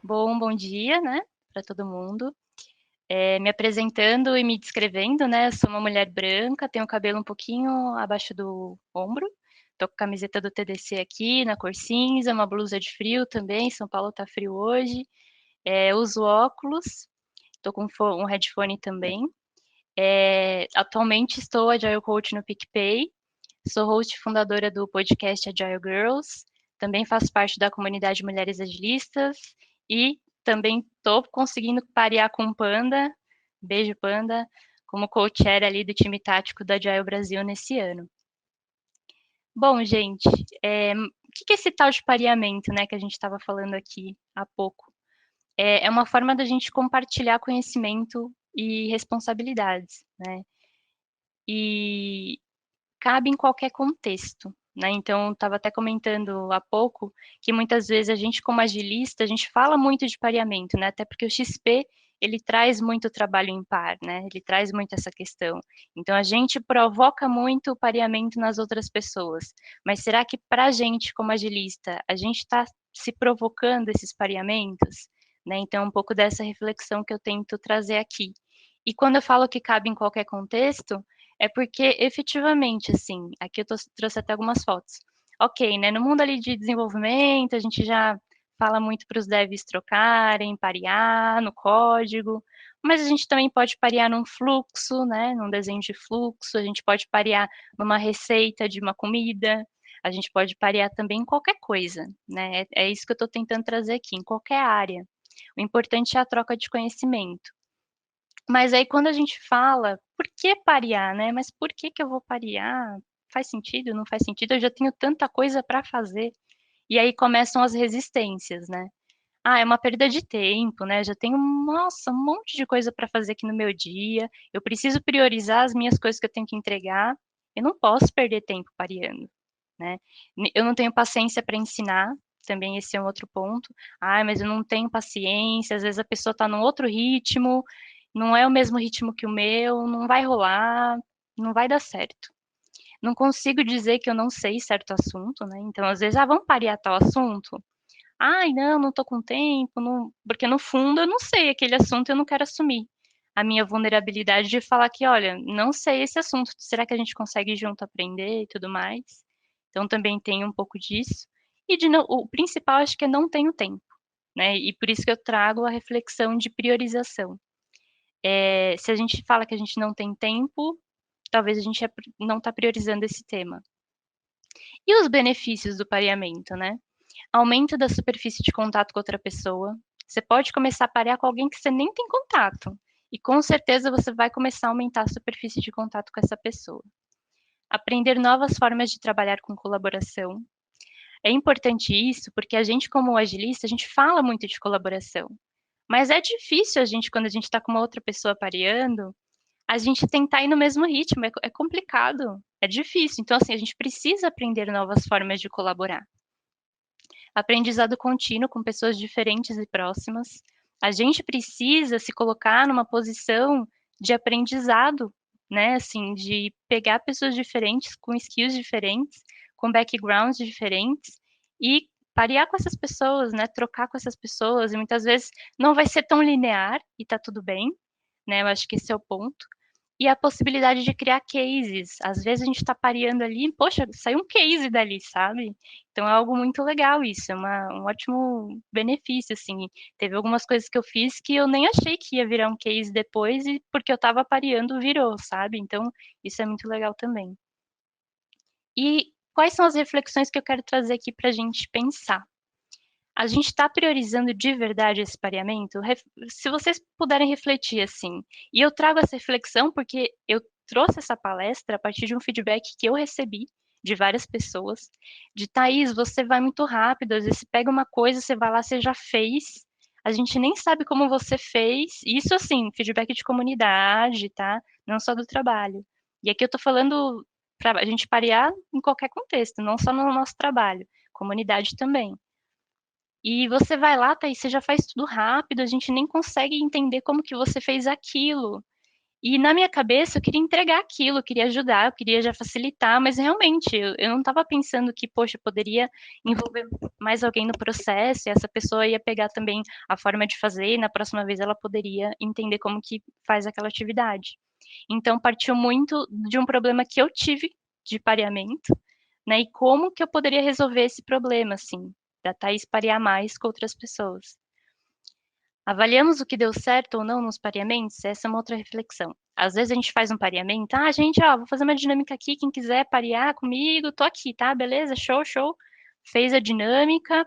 Bom dia, né, para todo mundo. Me apresentando e me descrevendo, né, eu sou uma mulher branca, tenho o cabelo um pouquinho abaixo do ombro, tô com a camiseta do TDC aqui na cor cinza, uma blusa de frio também, São Paulo tá frio hoje, uso óculos, tô com um headphone também. Atualmente estou Agile Coach no PicPay, sou host e fundadora do podcast Agile Girls, também faço parte da comunidade Mulheres Agilistas e também estou conseguindo parear com o Panda, beijo Panda, como co-chair ali do time tático da Agile Brasil nesse ano. Bom, gente, o que é esse tal de pareamento, né, que a gente estava falando aqui há pouco? É uma forma da gente compartilhar conhecimento e responsabilidades, né? E cabe em qualquer contexto, né, então estava até comentando há pouco, que muitas vezes a gente como agilista, a gente fala muito de pareamento, né, até porque o XP, ele traz muito trabalho em par, né, ele traz muito essa questão. Então a gente provoca muito o pareamento nas outras pessoas, mas será que para a gente como agilista, a gente está se provocando esses pareamentos? Né, então um pouco dessa reflexão que eu tento trazer aqui. E quando eu falo que cabe em qualquer contexto, é porque efetivamente, assim, aqui eu trouxe até algumas fotos. Ok, né, no mundo ali de desenvolvimento, a gente já fala muito para os devs trocarem, parear no código, mas a gente também pode parear num fluxo, né, num desenho de fluxo, a gente pode parear numa receita de uma comida, a gente pode parear também em qualquer coisa, né, é isso que eu estou tentando trazer aqui, em qualquer área. O importante é a troca de conhecimento. Mas aí quando a gente fala, por que parear, né? Mas por que que eu vou parear? Faz sentido? Não faz sentido? Eu já tenho tanta coisa para fazer. E aí começam as resistências, né? Ah, é uma perda de tempo, né? Já tenho, nossa, um monte de coisa para fazer aqui no meu dia. Eu preciso priorizar as minhas coisas que eu tenho que entregar. Eu não posso perder tempo pareando, né? Eu não tenho paciência para ensinar. Também esse é um outro ponto. Ah, mas eu não tenho paciência. Às vezes a pessoa está num outro ritmo, não é o mesmo ritmo que o meu, não vai rolar, não vai dar certo. Não consigo dizer que eu não sei certo assunto, né? Então, às vezes, vamos parear tal assunto? Ai, não tô com tempo, não... porque no fundo eu não sei aquele assunto, eu não quero assumir a minha vulnerabilidade de falar que, olha, não sei esse assunto, será que a gente consegue junto aprender e tudo mais? Então, também tem um pouco disso. E o principal, acho que é não tenho tempo, né? E por isso que eu trago a reflexão de priorização. Se a gente fala que a gente não tem tempo, talvez a gente não está priorizando esse tema. E os benefícios do pareamento, né? Aumento da superfície de contato com outra pessoa. Você pode começar a parear com alguém que você nem tem contato. E com certeza você vai começar a aumentar a superfície de contato com essa pessoa. Aprender novas formas de trabalhar com colaboração. É importante isso porque a gente, como agilista, a gente fala muito de colaboração. Mas é difícil a gente, quando a gente está com uma outra pessoa pareando, a gente tentar ir no mesmo ritmo, é complicado, é difícil. Então, assim, a gente precisa aprender novas formas de colaborar. Aprendizado contínuo com pessoas diferentes e próximas. A gente precisa se colocar numa posição de aprendizado, né? Assim, de pegar pessoas diferentes, com skills diferentes, com backgrounds diferentes e parear com essas pessoas, né? Trocar com essas pessoas. E muitas vezes não vai ser tão linear e tá tudo bem, né? Eu acho que esse é o ponto. E a possibilidade de criar cases. Às vezes a gente está pareando ali, poxa, saiu um case dali, sabe? Então é algo muito legal isso, é um ótimo benefício, assim. Teve algumas coisas que eu fiz que eu nem achei que ia virar um case depois, e porque eu estava pareando, virou, sabe? Então, isso é muito legal também. E quais são as reflexões que eu quero trazer aqui para a gente pensar? A gente está priorizando de verdade esse pareamento? Se vocês puderem refletir assim, e eu trago essa reflexão porque eu trouxe essa palestra a partir de um feedback que eu recebi de várias pessoas, de Thaís, você vai muito rápido, às vezes você pega uma coisa, você vai lá, você já fez, a gente nem sabe como você fez, isso assim, feedback de comunidade, tá? Não só do trabalho. E aqui eu tô falando para a gente parear em qualquer contexto, não só no nosso trabalho, comunidade também. E você vai lá, Thaís, você já faz tudo rápido, a gente nem consegue entender como que você fez aquilo. E na minha cabeça eu queria entregar aquilo, eu queria ajudar, eu queria já facilitar, mas realmente eu não estava pensando que, poxa, poderia envolver mais alguém no processo e essa pessoa ia pegar também a forma de fazer e na próxima vez ela poderia entender como que faz aquela atividade. Então partiu muito de um problema que eu tive de pareamento, né? E como que eu poderia resolver esse problema, assim, da Thaís parear mais com outras pessoas. Avaliamos o que deu certo ou não nos pareamentos? Essa é uma outra reflexão. Às vezes a gente faz um pareamento, gente, ó, vou fazer uma dinâmica aqui, quem quiser parear comigo, tô aqui, tá? Beleza? Show, show. Fez a dinâmica.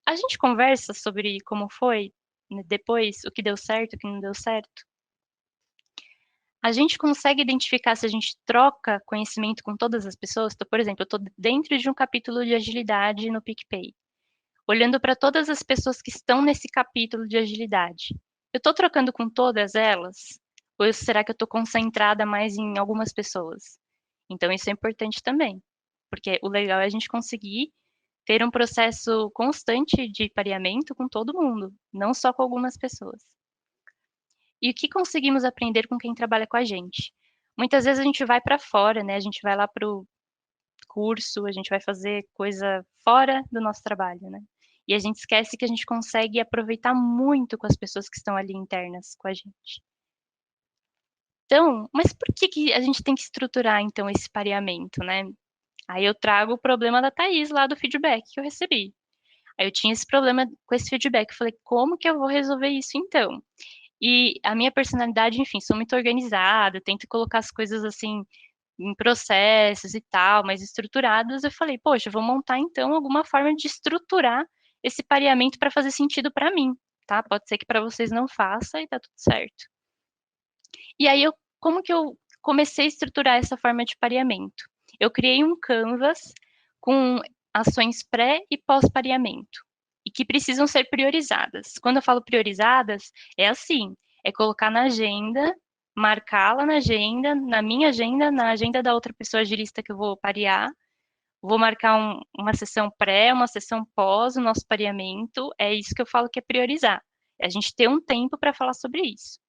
A gente conversa sobre como foi, né, depois, o que deu certo, o que não deu certo. A gente consegue identificar se a gente troca conhecimento com todas as pessoas? Então, por exemplo, eu estou dentro de um capítulo de agilidade no PicPay, olhando para todas as pessoas que estão nesse capítulo de agilidade. Eu estou trocando com todas elas? Ou será que eu estou concentrada mais em algumas pessoas? Então, isso é importante também, porque o legal é a gente conseguir ter um processo constante de pareamento com todo mundo, não só com algumas pessoas. E o que conseguimos aprender com quem trabalha com a gente? Muitas vezes a gente vai para fora, né? A gente vai lá para o curso, a gente vai fazer coisa fora do nosso trabalho, né? E a gente esquece que a gente consegue aproveitar muito com as pessoas que estão ali internas com a gente. Então, mas por que que a gente tem que estruturar, então, esse pareamento, né? Aí eu trago o problema da Thaís lá do feedback que eu recebi. Aí eu tinha esse problema com esse feedback. Eu falei, como que eu vou resolver isso então? E a minha personalidade, enfim, sou muito organizada, tento colocar as coisas assim em processos e tal, mais estruturados. Eu falei, poxa, eu vou montar então alguma forma de estruturar esse pareamento para fazer sentido para mim, tá? Pode ser que para vocês não faça e tá tudo certo. E aí como que eu comecei a estruturar essa forma de pareamento? Eu criei um canvas com ações pré e pós-pareamento e que precisam ser priorizadas. Quando eu falo priorizadas, é assim, é colocar na agenda, marcá-la na agenda, na minha agenda, na agenda da outra pessoa agilista que eu vou parear. Vou marcar uma sessão pré, uma sessão pós, o nosso pareamento. É isso que eu falo que é priorizar. É a gente ter um tempo para falar sobre isso.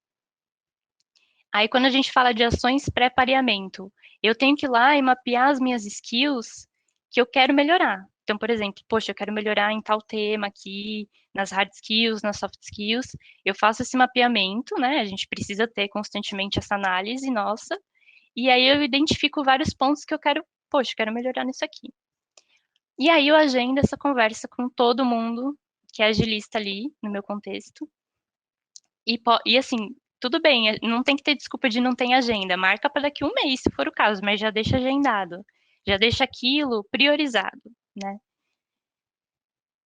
Aí, quando a gente fala de ações pré-pareamento, eu tenho que ir lá e mapear as minhas skills que eu quero melhorar. Então, por exemplo, poxa, eu quero melhorar em tal tema aqui, nas hard skills, nas soft skills. Eu faço esse mapeamento, né? A gente precisa ter constantemente essa análise nossa. E aí eu identifico vários pontos que eu quero, poxa, eu quero melhorar nisso aqui. E aí eu agendo essa conversa com todo mundo que é agilista ali, no meu contexto. E assim, tudo bem, não tem que ter desculpa de não ter agenda. Marca para daqui um mês, se for o caso, mas já deixa agendado. Já deixa aquilo priorizado, né?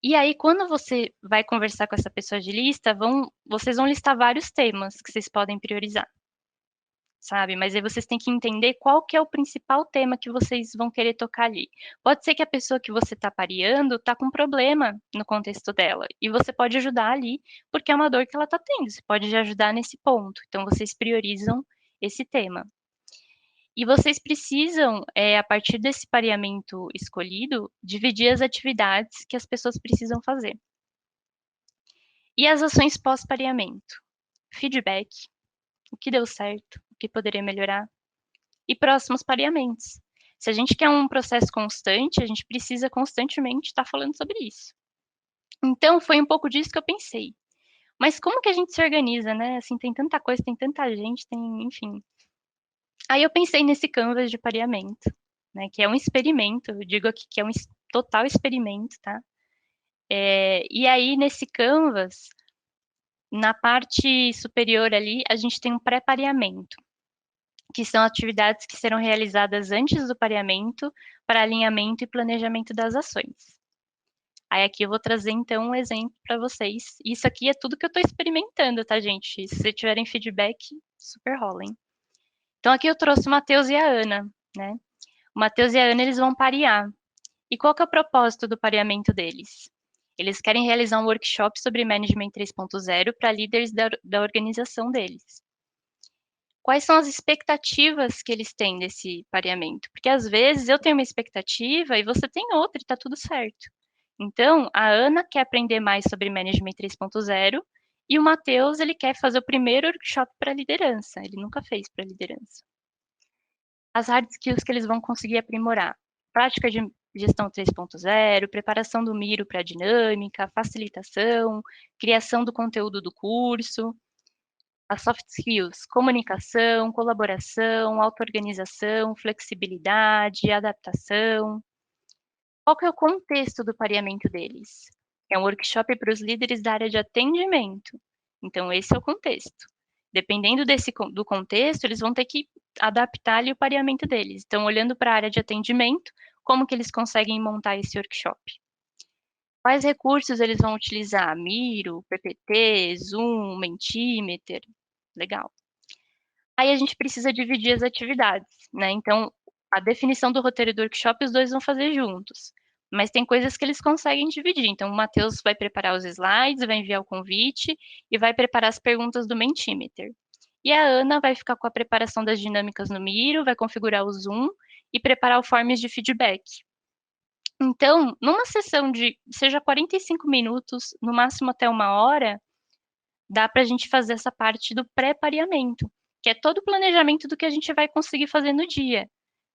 E aí, quando você vai conversar com essa pessoa de lista, vocês vão listar vários temas que vocês podem priorizar, sabe? Mas aí vocês têm que entender qual que é o principal tema que vocês vão querer tocar ali. Pode ser que a pessoa que você está pareando está com problema no contexto dela, e você pode ajudar ali, porque é uma dor que ela está tendo, você pode ajudar nesse ponto. Então, vocês priorizam esse tema. E vocês precisam, a partir desse pareamento escolhido, dividir as atividades que as pessoas precisam fazer. E as ações pós-pareamento? Feedback, o que deu certo, o que poderia melhorar, e próximos pareamentos. Se a gente quer um processo constante, a gente precisa constantemente estar falando sobre isso. Então, foi um pouco disso que eu pensei. Mas como que a gente se organiza, né? Assim, tem tanta coisa, tem tanta gente, enfim. Aí eu pensei nesse canvas de pareamento, né? Que é um experimento, eu digo aqui que é um total experimento, tá? E aí, nesse canvas, na parte superior ali, a gente tem um pré-pareamento, que são atividades que serão realizadas antes do pareamento para alinhamento e planejamento das ações. Aí aqui eu vou trazer então um exemplo para vocês. Isso aqui é tudo que eu estou experimentando, tá, gente? Se vocês tiverem feedback, super rolem. Então aqui eu trouxe o Matheus e a Ana, né? O Matheus e a Ana, eles vão parear. E qual que é o propósito do pareamento deles? Eles querem realizar um workshop sobre Management 3.0 para líderes da organização deles. Quais são as expectativas que eles têm desse pareamento? Porque às vezes eu tenho uma expectativa e você tem outra e está tudo certo. Então, a Ana quer aprender mais sobre Management 3.0 E o Matheus, ele quer fazer o primeiro workshop para liderança, ele nunca fez para liderança. As hard skills que eles vão conseguir aprimorar: prática de gestão 3.0, preparação do Miro para dinâmica, facilitação, criação do conteúdo do curso. As soft skills: comunicação, colaboração, auto-organização, flexibilidade, adaptação. Qual que é o contexto do pareamento deles? É um workshop para os líderes da área de atendimento. Então, esse é o contexto. Dependendo do contexto, eles vão ter que adaptar ali o pareamento deles. Então, olhando para a área de atendimento, como que eles conseguem montar esse workshop? Quais recursos eles vão utilizar? Miro, PPT, Zoom, Mentimeter? Legal. Aí a gente precisa dividir as atividades, né? Então, a definição do roteiro do workshop os dois vão fazer juntos. Mas tem coisas que eles conseguem dividir. Então, o Matheus vai preparar os slides, vai enviar o convite e vai preparar as perguntas do Mentimeter. E a Ana vai ficar com a preparação das dinâmicas no Miro, vai configurar o Zoom e preparar o forms de feedback. Então, numa sessão de, seja 45 minutos, no máximo até 1 hora, dá para a gente fazer essa parte do pré-pareamento, que é todo o planejamento do que a gente vai conseguir fazer no dia,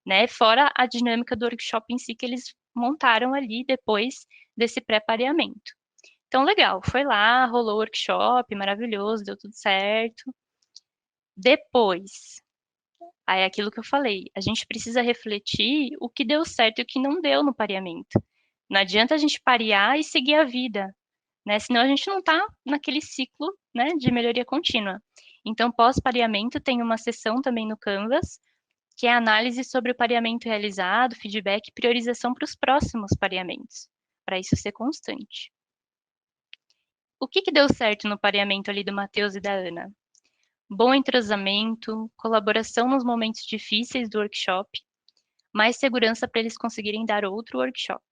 né? Fora a dinâmica do workshop em si que eles montaram ali depois desse pré-pareamento. Então, legal, foi lá, rolou o workshop, maravilhoso, deu tudo certo. Depois, aí é aquilo que eu falei, a gente precisa refletir o que deu certo e o que não deu no pareamento. Não adianta a gente parear e seguir a vida, né? Senão a gente não está naquele ciclo, né, de melhoria contínua. Então, pós-pareamento, tem uma sessão também no Canvas, que é análise sobre o pareamento realizado, feedback e priorização para os próximos pareamentos, para isso ser constante. O que deu certo no pareamento ali do Matheus e da Ana? Bom entrosamento, colaboração nos momentos difíceis do workshop, mais segurança para eles conseguirem dar outro workshop.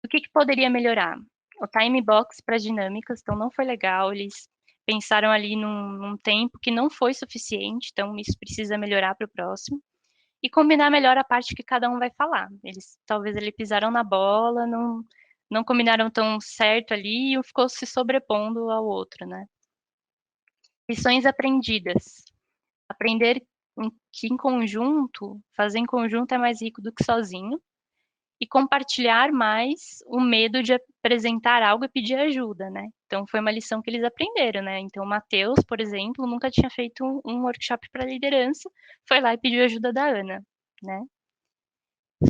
O que poderia melhorar? O time box para as dinâmicas, então não foi legal, eles pensaram ali num tempo que não foi suficiente, então isso precisa melhorar para o próximo. E combinar melhor a parte que cada um vai falar. Eles talvez eles pisaram na bola, não combinaram tão certo ali e um ficou se sobrepondo ao outro, né? Lições aprendidas. Aprender que em conjunto, fazer em conjunto é mais rico do que sozinho. E compartilhar mais o medo de apresentar algo e pedir ajuda, né? Então, foi uma lição que eles aprenderam, né? Então, o Matheus, por exemplo, nunca tinha feito um workshop para liderança, foi lá e pediu ajuda da Ana, né?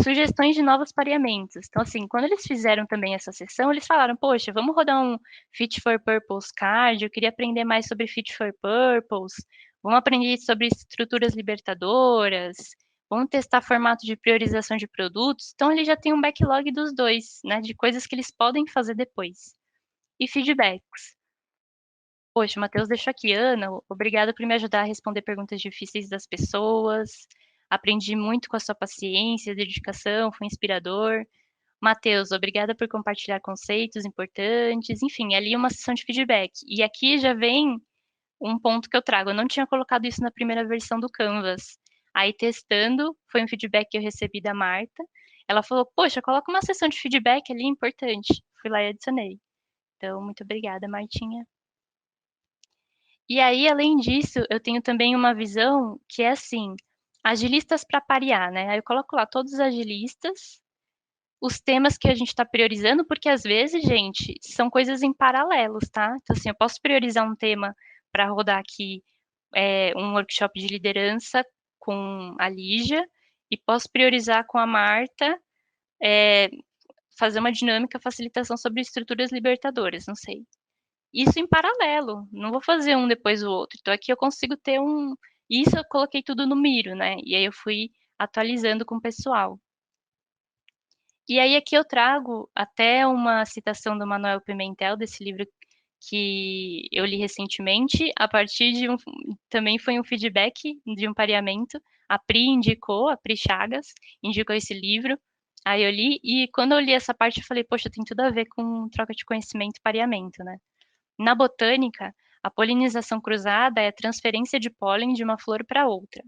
Sugestões de novos pareamentos. Então, assim, quando eles fizeram também essa sessão, eles falaram, poxa, vamos rodar um Fit for Purpose card, eu queria aprender mais sobre Fit for Purpose, vamos aprender sobre estruturas libertadoras, vamos testar formato de priorização de produtos. Então, ele já tem um backlog dos dois, né, de coisas que eles podem fazer depois. E feedbacks. Poxa, o Matheus deixou aqui, Ana, obrigada por me ajudar a responder perguntas difíceis das pessoas. Aprendi muito com a sua paciência, dedicação, foi inspirador. Matheus, obrigada por compartilhar conceitos importantes. Enfim, ali uma sessão de feedback. E aqui já vem um ponto que eu trago. Eu não tinha colocado isso na primeira versão do Canvas. Aí, testando, foi um feedback que eu recebi da Marta. Ela falou, poxa, coloca uma sessão de feedback ali importante. Fui lá e adicionei. Então, muito obrigada, Martinha. E aí, além disso, eu tenho também uma visão que é assim, agilistas para parear, né? Aí eu coloco lá todos os agilistas, os temas que a gente está priorizando, porque às vezes, gente, são coisas em paralelos, tá? Então, assim, eu posso priorizar um tema para rodar aqui um workshop de liderança com a Lígia, e posso priorizar com a Marta fazer uma dinâmica facilitação sobre estruturas libertadoras, não sei. Isso em paralelo, não vou fazer um depois do outro. Então aqui eu consigo ter um. Isso eu coloquei tudo no Miro, né? E aí eu fui atualizando com o pessoal. E aí aqui eu trago até uma citação do Manuel Pimentel, desse livro que eu li recentemente, a partir de também foi um feedback de um pareamento. A Pri indicou, a Pri Chagas, indicou esse livro. Aí eu li, e quando eu li essa parte, eu falei, poxa, tem tudo a ver com troca de conhecimento e pareamento, né? Na botânica, a polinização cruzada é a transferência de pólen de uma flor para outra.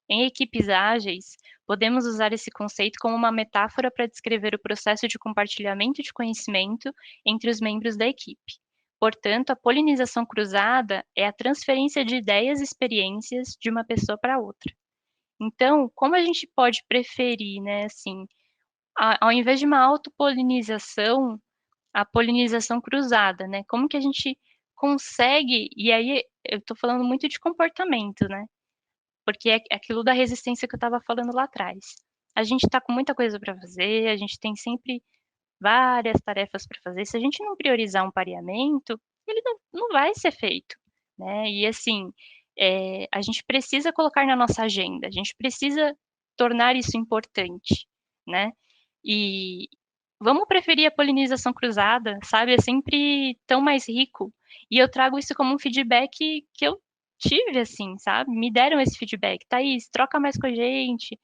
Em equipes ágeis, podemos usar esse conceito como uma metáfora para descrever o processo de compartilhamento de conhecimento entre os membros da equipe. Portanto, a polinização cruzada é a transferência de ideias e experiências de uma pessoa para outra. Então, como a gente pode preferir, né, assim, ao invés de uma autopolinização, a polinização cruzada, né? Como que a gente consegue, e aí eu estou falando muito de comportamento, né? Porque é aquilo da resistência que eu estava falando lá atrás. A gente está com muita coisa para fazer, a gente tem sempre várias tarefas para fazer. Se a gente não priorizar um pareamento, ele não vai ser feito, né? E assim, a gente precisa colocar na nossa agenda, a gente precisa tornar isso importante, né? E vamos preferir a polinização cruzada, sabe? É sempre tão mais rico. E eu trago isso como um feedback que eu tive, assim, sabe? Me deram esse feedback. Thaís, troca mais com a gente,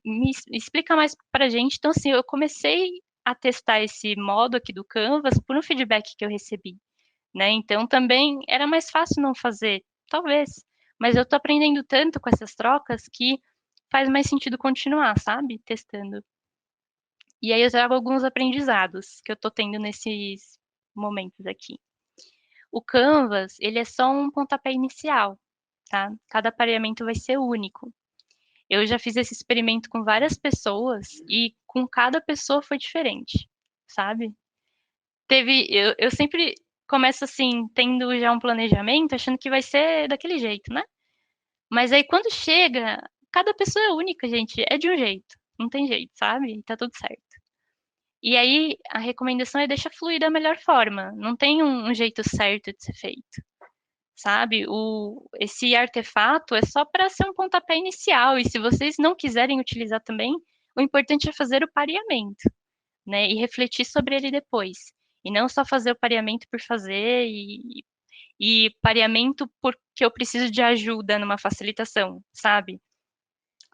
me explica mais pra gente. Então, assim, eu comecei a testar esse modo aqui do Canvas por um feedback que eu recebi, né? Então, também era mais fácil não fazer, talvez. Mas eu tô aprendendo tanto com essas trocas que faz mais sentido continuar, sabe? Testando. E aí eu trago alguns aprendizados que eu tô tendo nesses momentos aqui. O Canvas, ele é só um pontapé inicial, tá? Cada pareamento vai ser único. Eu já fiz esse experimento com várias pessoas e com cada pessoa foi diferente, sabe? Eu sempre começo assim, tendo já um planejamento, achando que vai ser daquele jeito, né? Mas aí quando chega, cada pessoa é única, gente, é de um jeito, não tem jeito, sabe? E tá tudo certo. E aí a recomendação é deixar fluir da melhor forma, não tem um jeito certo de ser feito, sabe? Esse artefato é só para ser um pontapé inicial, e se vocês não quiserem utilizar também, o importante é fazer o pareamento, né? E refletir sobre ele depois. E não só fazer o pareamento por fazer e pareamento porque eu preciso de ajuda numa facilitação, sabe?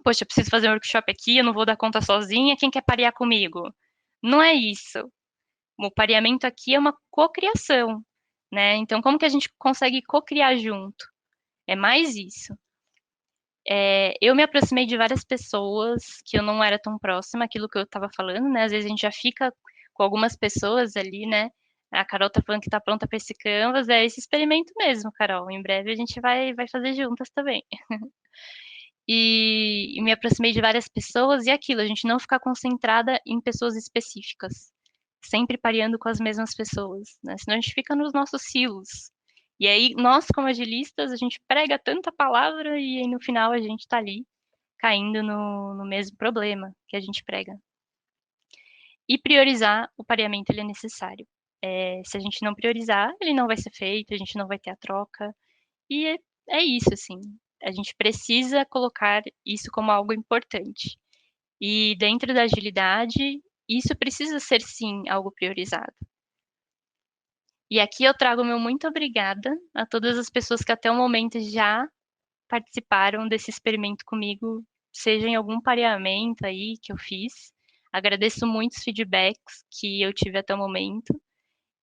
Poxa, eu preciso fazer um workshop aqui, eu não vou dar conta sozinha, quem quer parear comigo? Não é isso. O pareamento aqui é uma cocriação, né? Então, como que a gente consegue cocriar junto? É mais isso. Eu me aproximei de várias pessoas que eu não era tão próxima, aquilo que eu estava falando, né? Às vezes a gente já fica com algumas pessoas ali, né? A Carol tá falando que tá pronta para esse Canvas, é esse experimento mesmo, Carol. Em breve a gente vai fazer juntas também. E me aproximei de várias pessoas e aquilo, a gente não ficar concentrada em pessoas específicas, sempre pareando com as mesmas pessoas, né? Senão a gente fica nos nossos silos. E aí, nós, como agilistas, a gente prega tanta palavra e aí no final a gente tá ali caindo no mesmo problema que a gente prega. E priorizar o pareamento, ele é necessário. Se a gente não priorizar, ele não vai ser feito, a gente não vai ter a troca. E é isso, assim. A gente precisa colocar isso como algo importante. E dentro da agilidade, isso precisa ser, sim, algo priorizado. E aqui eu trago o meu muito obrigada a todas as pessoas que até o momento já participaram desse experimento comigo, seja em algum pareamento aí que eu fiz. Agradeço muito os feedbacks que eu tive até o momento.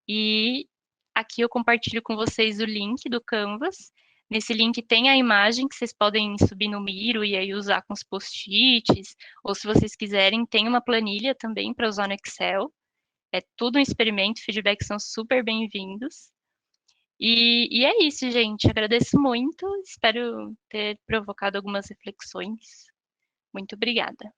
E aqui eu compartilho com vocês o link do Canvas. Nesse link tem a imagem que vocês podem subir no Miro e aí usar com os post-its, ou se vocês quiserem, tem uma planilha também para usar no Excel. É tudo um experimento, feedbacks são super bem-vindos. E é isso, gente. Agradeço muito. Espero ter provocado algumas reflexões. Muito obrigada.